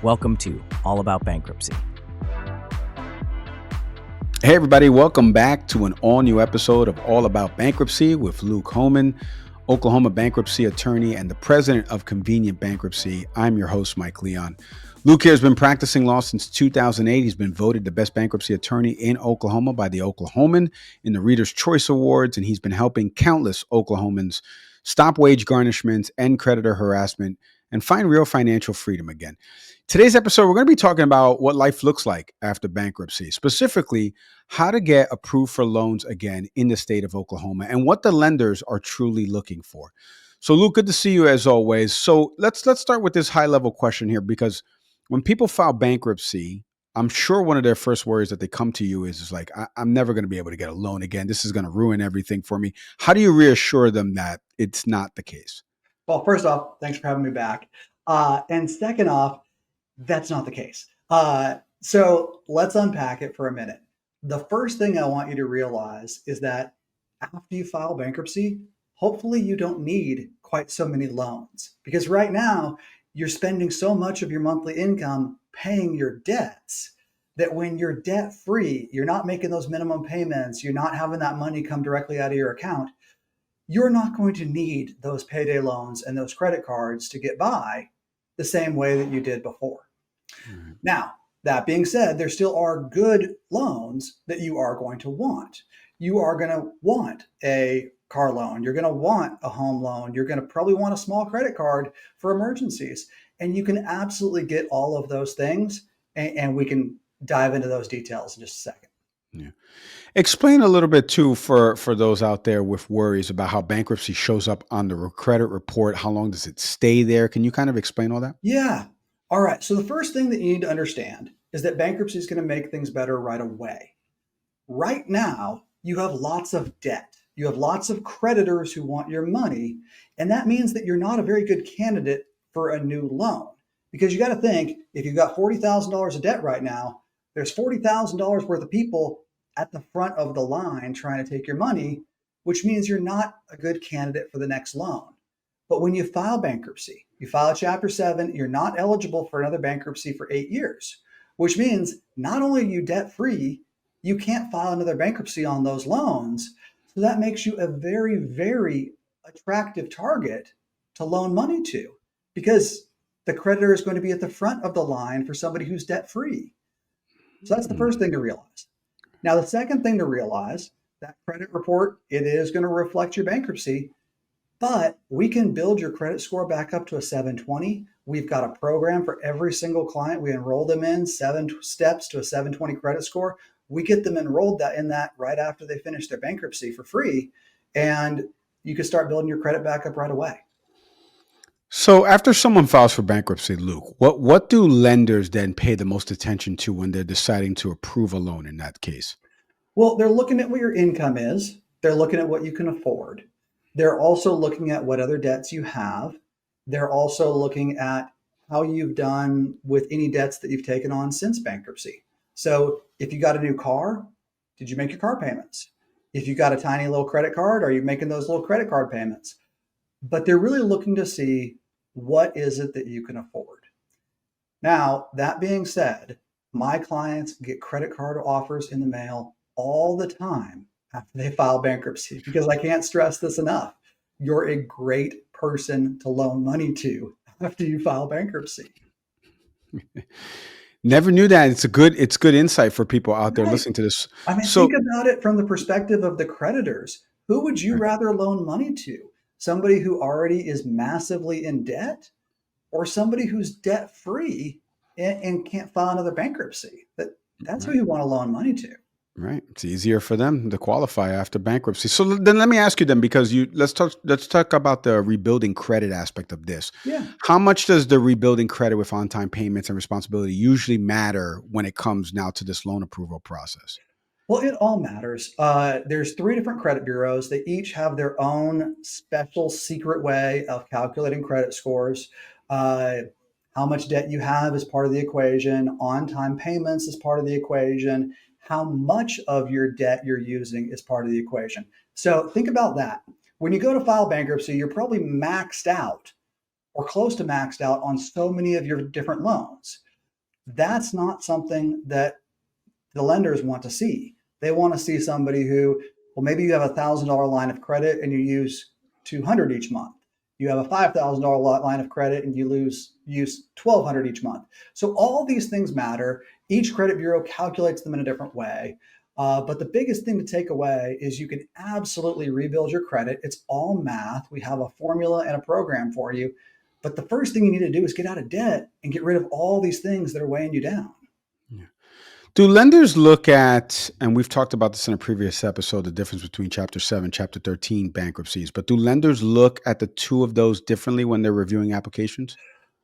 Welcome to All About Bankruptcy. Hey everybody, welcome back to an all-new episode of All About Bankruptcy with Luke Homen, Oklahoma bankruptcy attorney and the president of Convenient Bankruptcy. I'm your host, Mike Leon. Luke here has been practicing law since 2008. He's been voted the best bankruptcy attorney in Oklahoma by the Oklahoman in the Reader's Choice Awards, and he's been helping countless Oklahomans stop wage garnishments and creditor harassment and find real financial freedom again. Today's episode, we're going to be talking about what life looks like after bankruptcy, specifically how to get approved for loans again in the state of Oklahoma and what the lenders are truly looking for. So, Luke, good to see you as always. So let's start with this high-level question here, because when people file bankruptcy, I'm sure one of their first worries that they come to you is like, I'm never going to be able to get a loan again. This is going to ruin everything for me. How do you reassure them that it's not the case? Well, first off, thanks for having me back. And second off, that's not the case. So let's unpack it for a minute. The first thing I want you to realize is that after you file bankruptcy, hopefully you don't need quite so many loans, because right now you're spending so much of your monthly income paying your debts that when you're debt free, you're not making those minimum payments, you're not having that money come directly out of your account. You're not going to need those payday loans and those credit cards to get by the same way that you did before. Mm-hmm. Now, that being said, there still are good loans that you are going to want. You are going to want a car loan. You're going to want a home loan. You're going to probably want a small credit card for emergencies. And you can absolutely get all of those things. And we can dive into those details in just a second. Yeah. Explain a little bit too for those out there with worries about how bankruptcy shows up on the credit report. How long does it stay there? Can you kind of explain all that? Yeah. All right. So the first thing that you need to understand is that bankruptcy is going to make things better right away. Right now, you have lots of debt. You have lots of creditors who want your money. And that means that you're not a very good candidate for a new loan, because you got to think, if you've got $40,000 of debt right now, there's $40,000 worth of people at the front of the line trying to take your money, which means you're not a good candidate for the next loan. But when you file bankruptcy, you file a Chapter 7, you're not eligible for another bankruptcy for 8 years, which means not only are you debt free, you can't file another bankruptcy on those loans. So that makes you a very, very attractive target to loan money to, because the creditor is going to be at the front of the line for somebody who's debt free. So that's the first thing to realize. Now, the second thing to realize, that credit report, it is going to reflect your bankruptcy, but we can build your credit score back up to a 720. We've got a program for every single client. We enroll them in 7 steps to a 720 credit score. We get them enrolled in that right after they finish their bankruptcy for free. And you can start building your credit back up right away. So after someone files for bankruptcy, Luke, what do lenders then pay the most attention to when they're deciding to approve a loan in that case? Well, they're looking at what your income is. They're looking at what you can afford. They're also looking at what other debts you have. They're also looking at how you've done with any debts that you've taken on since bankruptcy. So if you got a new car, did you make your car payments? If you got a tiny little credit card, are you making those little credit card payments? But they're really looking to see, what is it that you can afford? Now, that being said, my clients get credit card offers in the mail all the time after they file bankruptcy, because I can't stress this enough. You're a great person to loan money to after you file bankruptcy. Never knew that. It's good insight for people out there listening to this. I mean, think about it from the perspective of the creditors. Who would you rather loan money to? Somebody who already is massively in debt, or somebody who's debt free and can't file another bankruptcy? That's who you want to loan money to. Right. It's easier for them to qualify after bankruptcy. So then let me ask you then, because let's talk about the rebuilding credit aspect of this. Yeah. How much does the rebuilding credit with on-time payments and responsibility usually matter when it comes now to this loan approval process? Well, it all matters. There's 3 different credit bureaus. They each have their own special secret way of calculating credit scores. How much debt you have is part of the equation. On-time payments is part of the equation. How much of your debt you're using is part of the equation. So think about that. When you go to file bankruptcy, you're probably maxed out or close to maxed out on so many of your different loans. That's not something that the lenders want to see. They want to see somebody who, well, maybe you have $1,000 line of credit and you use 200 each month. You have a $5,000 line of credit and you use 1,200 each month. So all these things matter. Each credit bureau calculates them in a different way. But the biggest thing to take away is you can absolutely rebuild your credit. It's all math. We have a formula and a program for you. But the first thing you need to do is get out of debt and get rid of all these things that are weighing you down. Do lenders look at, and we've talked about this in a previous episode, the difference between Chapter 7, Chapter 13 bankruptcies, but do lenders look at the two of those differently when they're reviewing applications?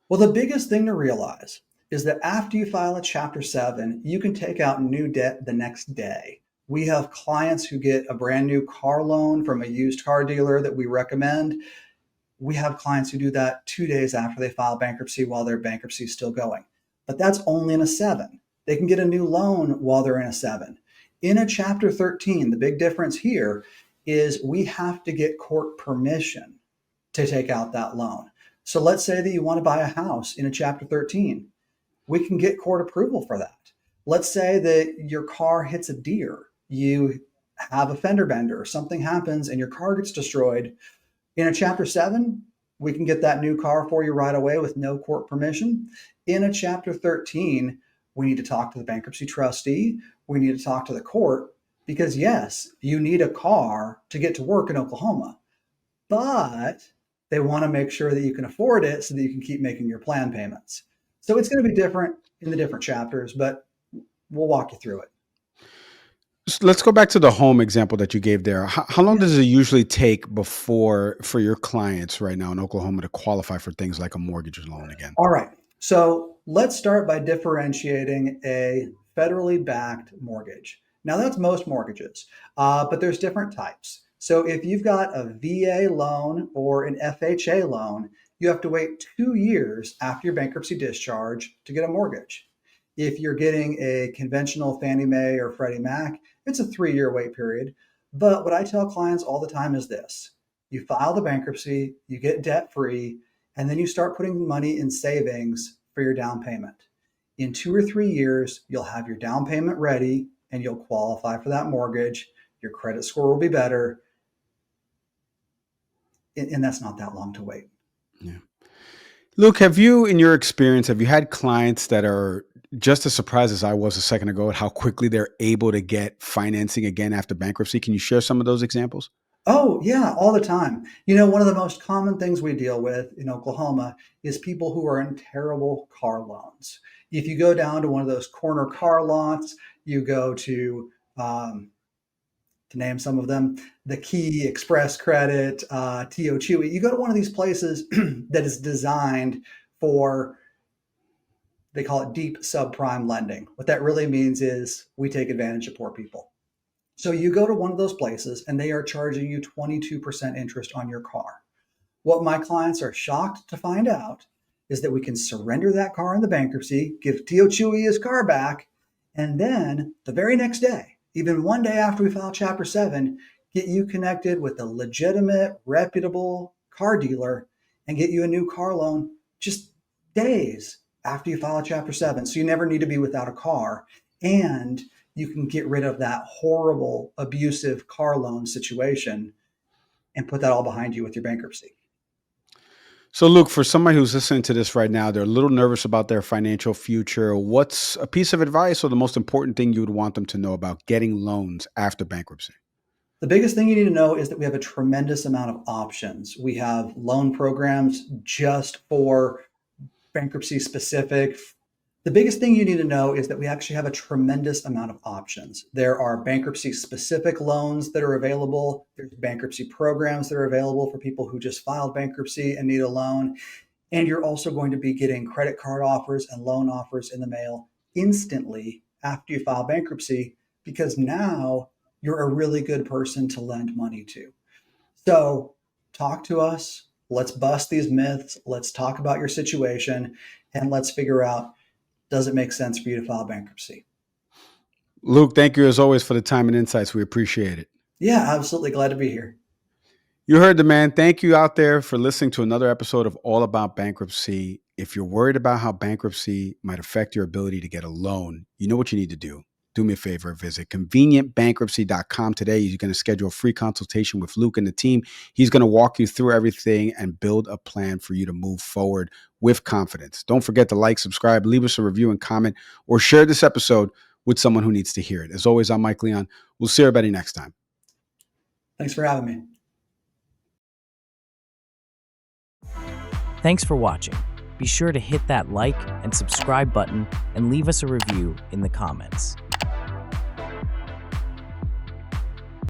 Well, the biggest thing to realize is that after you file a Chapter 7, you can take out new debt the next day. We have clients who get a brand new car loan from a used car dealer that we recommend. We have clients who do that 2 days after they file bankruptcy while their bankruptcy is still going. But that's only in a 7. They can get a new loan while they're in a 7. In a Chapter 13, the big difference here is we have to get court permission to take out that loan. So let's say that you want to buy a house in a Chapter 13. We can get court approval for that. Let's say that your car hits a deer, you have a fender bender, or something happens and your car gets destroyed. In a Chapter 7, we can get that new car for you right away with no court permission. In a Chapter 13, we need to talk to the bankruptcy trustee. We need to talk to the court because, yes, you need a car to get to work in Oklahoma, but they want to make sure that you can afford it so that you can keep making your plan payments. So it's going to be different in the different chapters, but we'll walk you through it. Let's go back to the home example that you gave there. How long does it usually take for your clients right now in Oklahoma to qualify for things like a mortgage loan again? All right. So let's start by differentiating a federally backed mortgage. Now, that's most mortgages, but there's different types. So if you've got a VA loan or an FHA loan, you have to wait 2 years after your bankruptcy discharge to get a mortgage. If you're getting a conventional Fannie Mae or Freddie Mac, it's a 3-year wait period. But what I tell clients all the time is this: you file the bankruptcy, you get debt free, and then you start putting money in savings for your down payment. In 2 or 3 years, you'll have your down payment ready and you'll qualify for that mortgage. Your credit score will be better. And that's not that long to wait. Yeah. Luke, in your experience, have you had clients that are just as surprised as I was a second ago at how quickly they're able to get financing again after bankruptcy? Can you share some of those examples? Oh, yeah, all the time. You know, one of the most common things we deal with in Oklahoma is people who are in terrible car loans. If you go down to one of those corner car lots, you go to name some of them, the Key, Express Credit, TO Chewy. You go to one of these places that is designed for, they call it deep subprime lending. What that really means is we take advantage of poor people. So you go to one of those places and they are charging you 22% interest on your car. What my clients are shocked to find out is that we can surrender that car in the bankruptcy, give Tio Chewy his car back, and then the very next day, even one day after we file Chapter 7, get you connected with a legitimate, reputable car dealer and get you a new car loan just days after you file a Chapter 7. So you never need to be without a car. And you can get rid of that horrible, abusive car loan situation and put that all behind you with your bankruptcy. So, Luke, for somebody who's listening to this right now, they're a little nervous about their financial future. What's a piece of advice or the most important thing you would want them to know about getting loans after bankruptcy? The biggest thing you need to know is that we have a tremendous amount of options. We have loan programs just for bankruptcy specific. The biggest thing you need to know is that we actually have a tremendous amount of options. There are bankruptcy specific loans that are available. There's bankruptcy programs that are available for people who just filed bankruptcy and need a loan. And you're also going to be getting credit card offers and loan offers in the mail instantly after you file bankruptcy, because now you're a really good person to lend money to. So talk to us. Let's bust these myths. Let's talk about your situation and let's figure out, does it make sense for you to file bankruptcy? Luke, thank you as always for the time and insights. We appreciate it. Yeah, absolutely. Glad to be here. You heard the man. Thank you out there for listening to another episode of All About Bankruptcy. If you're worried about how bankruptcy might affect your ability to get a loan, you know what you need to do. Do me a favor, visit convenientbankruptcy.com today. You're going to schedule a free consultation with Luke and the team. He's going to walk you through everything and build a plan for you to move forward with confidence. Don't forget to like, subscribe, leave us a review and comment, or share this episode with someone who needs to hear it. As always, I'm Mike Leon. We'll see everybody next time. Thanks for having me. Thanks for watching. Be sure to hit that like and subscribe button and leave us a review in the comments.